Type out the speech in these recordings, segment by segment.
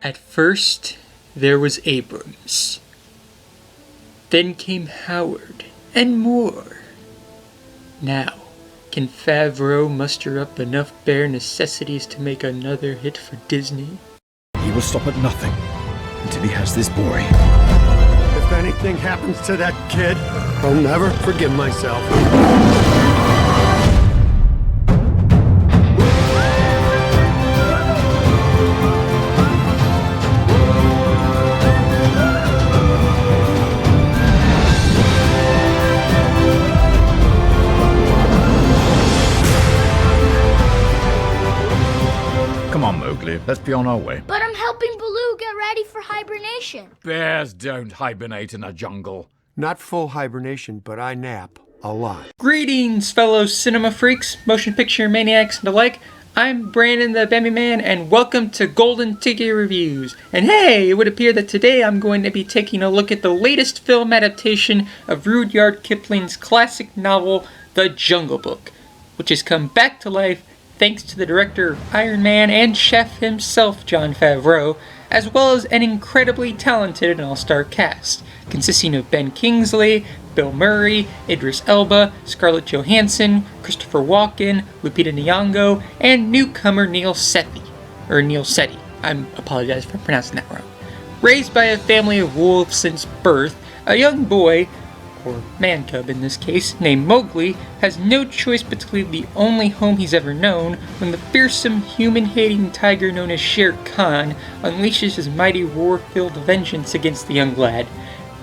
At first, there was Abrams. Then came Howard, and more. Now, can Favreau muster up enough bare necessities to make another hit for Disney? He will stop at nothing until he has this boy. If anything happens to that kid, I'll never forgive myself. Come on, Mowgli, let's be on our way. But I'm helping Baloo get ready for hibernation. Bears don't hibernate in a jungle. Not full hibernation, but I nap a lot. Greetings, fellow cinema freaks, motion picture maniacs, and the like. I'm Brandon the Bambi Man, and welcome to Golden Ticket Reviews. And hey, it would appear that today I'm going to be taking a look at the latest film adaptation of Rudyard Kipling's classic novel, The Jungle Book, which has come back to life thanks to the director of Iron Man and chef himself, Jon Favreau, as well as an incredibly talented and all-star cast, consisting of Ben Kingsley, Bill Murray, Idris Elba, Scarlett Johansson, Christopher Walken, Lupita Nyong'o, and newcomer Neil Sethi. I apologize if I'm pronouncing that wrong. Raised by a family of wolves since birth, a young boy, or man cub in this case, named Mowgli, has no choice but to leave the only home he's ever known when the fearsome, human-hating tiger known as Shere Khan unleashes his mighty roar-filled vengeance against the young lad.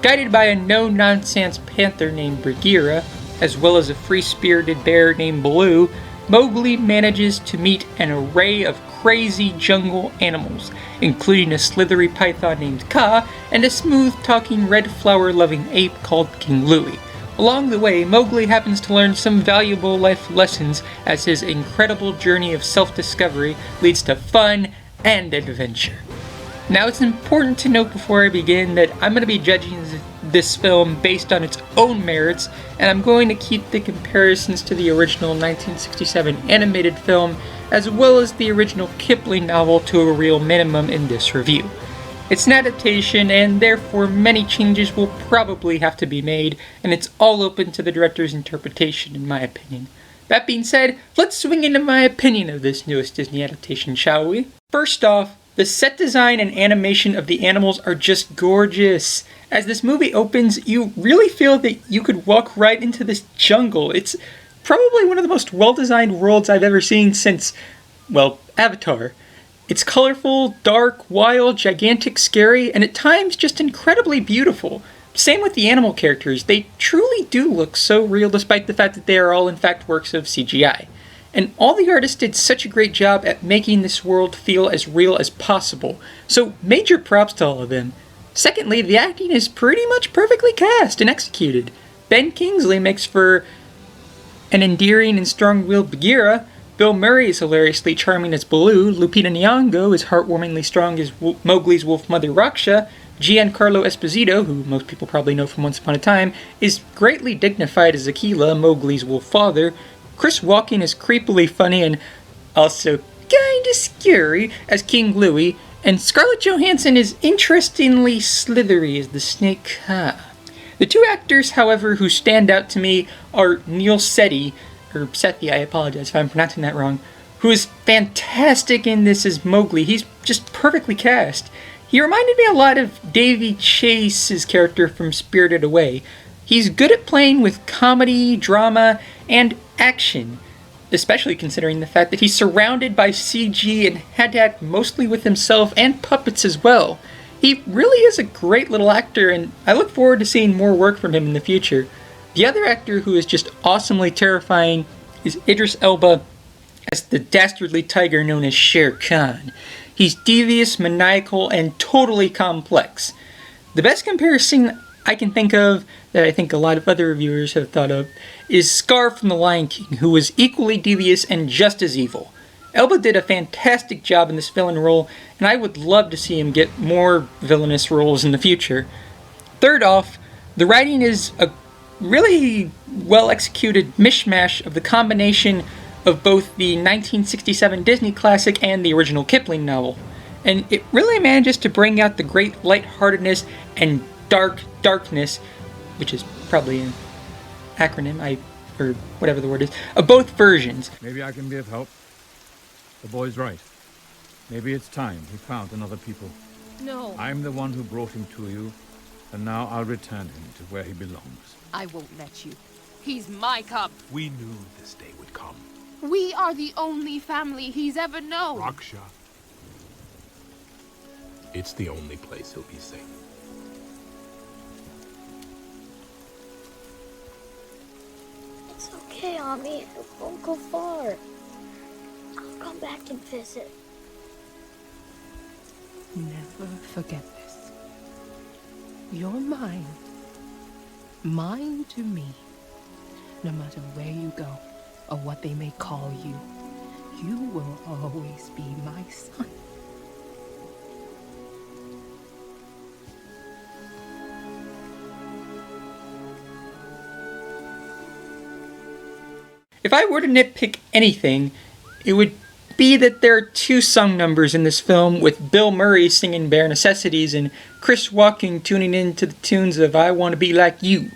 Guided by a no-nonsense panther named Bagheera, as well as a free-spirited bear named Baloo, Mowgli manages to meet an array of crazy jungle animals, including a slithery python named Kaa and a smooth-talking red flower-loving ape called King Louie. Along the way, Mowgli happens to learn some valuable life lessons as his incredible journey of self-discovery leads to fun and adventure. Now, it's important to note before I begin that I'm going to be judging this film based on its own merits, and I'm going to keep the comparisons to the original 1967 animated film as well as the original Kipling novel to a real minimum in this review. It's an adaptation, and therefore many changes will probably have to be made, and it's all open to the director's interpretation, in my opinion. That being said, let's swing into my opinion of this newest Disney adaptation, shall we? First off, the set design and animation of the animals are just gorgeous. As this movie opens, you really feel that you could walk right into this jungle. It's probably one of the most well-designed worlds I've ever seen since, well, Avatar. It's colorful, dark, wild, gigantic, scary, and at times just incredibly beautiful. Same with the animal characters. They truly do look so real despite the fact that they are all in fact works of CGI. And all the artists did such a great job at making this world feel as real as possible, so major props to all of them. Secondly, the acting is pretty much perfectly cast and executed. Ben Kingsley makes for an endearing and strong-willed Bagheera, Bill Murray is hilariously charming as Baloo, Lupita Nyong'o is heartwarmingly strong as Mowgli's wolf mother Raksha, Giancarlo Esposito, who most people probably know from Once Upon a Time, is greatly dignified as Aquila, Mowgli's wolf father, Chris Walken is creepily funny and also kinda scary as King Louie, and Scarlett Johansson is interestingly slithery as the snake Kaa. The two actors, however, who stand out to me are Neil Sethi, I apologize if I'm pronouncing that wrong, who is fantastic in this as Mowgli. He's just perfectly cast. He reminded me a lot of Davy Chase's character from Spirited Away. He's good at playing with comedy, drama, and action, especially considering the fact that he's surrounded by CG and had to act mostly with himself and puppets as well. He really is a great little actor, and I look forward to seeing more work from him in the future. The other actor who is just awesomely terrifying is Idris Elba as the dastardly tiger known as Shere Khan. He's devious, maniacal, and totally complex. The best comparison I can think of, that I think a lot of other reviewers have thought of, is Scar from The Lion King, who was equally devious and just as evil. Elba did a fantastic job in this villain role, and I would love to see him get more villainous roles in the future. Third off, the writing is a really well-executed mishmash of the combination of both the 1967 Disney classic and the original Kipling novel. and it really manages to bring out the great lightheartedness and darkness, which is probably an acronym, or whatever the word is, of both versions. Maybe I can be of help. The boy's right. Maybe it's time he found another people. No. I'm the one who brought him to you, and now I'll return him to where he belongs. I won't let you. He's my cub. We knew this day would come. We are the only family he's ever known. Raksha. It's the only place he'll be safe. It's okay, Ami. It won't go far. I'll come back and visit. Never forget this. You're mine. Mine to me. No matter where you go, or what they may call you, you will always be my son. If I were to nitpick anything, it would be that there are two song numbers in this film, with Bill Murray singing Bare Necessities and Chris Walken tuning in to the tunes of I Want to Be Like You.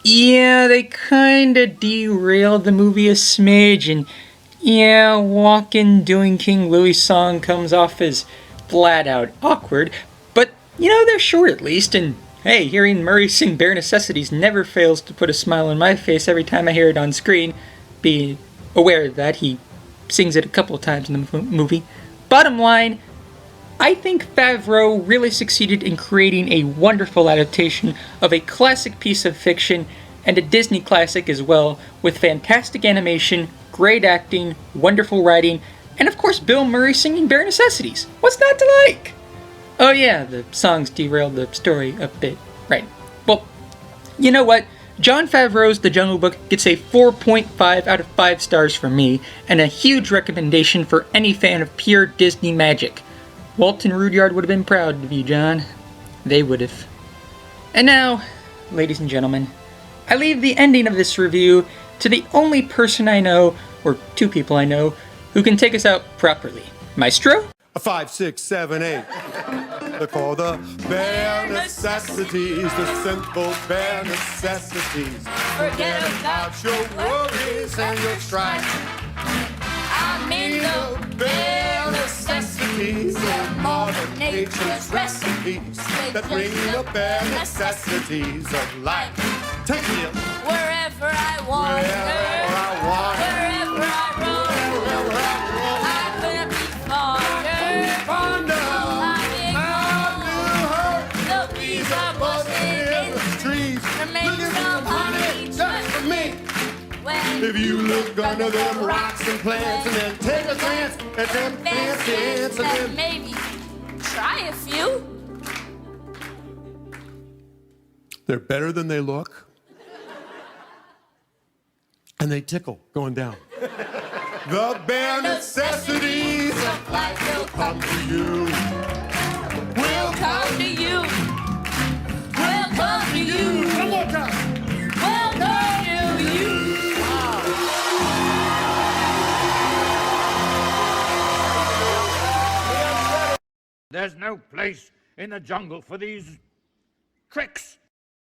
Yeah, they kinda derailed the movie a smidge, and yeah, Walken doing King Louis' song comes off as flat out awkward, but you know, they're short at least, and hey, hearing Murray sing Bare Necessities never fails to put a smile on my face every time I hear it on screen. Be aware that he sings it a couple of times in the movie. Bottom line, I think Favreau really succeeded in creating a wonderful adaptation of a classic piece of fiction, and a Disney classic as well, with fantastic animation, great acting, wonderful writing, and of course Bill Murray singing Bare Necessities. What's not to like? Oh yeah, the songs derailed the story a bit. Right. Well, you know what? Jon Favreau's The Jungle Book gets a 4.5 out of 5 stars from me, and a huge recommendation for any fan of pure Disney magic. Walt and Rudyard would have been proud of you, John. They would have. And now, ladies and gentlemen, I leave the ending of this review to the only person I know, or two people I know, who can take us out properly. Maestro? A 5, 6, 7, 8. They're called the bare necessities, the simple bare necessities. Forget about your worries and your strife. I'm in the bare necessities of Mother Nature's recipes that bring the bare necessities of life. Take me Wherever I wander, wherever I want. wherever I roam, Wherever I roam. I'm gonna be fonder. The bees are buzzing in the trees. There may be some honey Just for me. when If you look under them rocks and plants and then take a glance at them plants and then maybe try a few. they're better than they look. And they tickle going down. The bare necessities of life will come to you. We'll come to you. We'll come to you. One more time. We'll come to you. There's no place in the jungle for these tricks.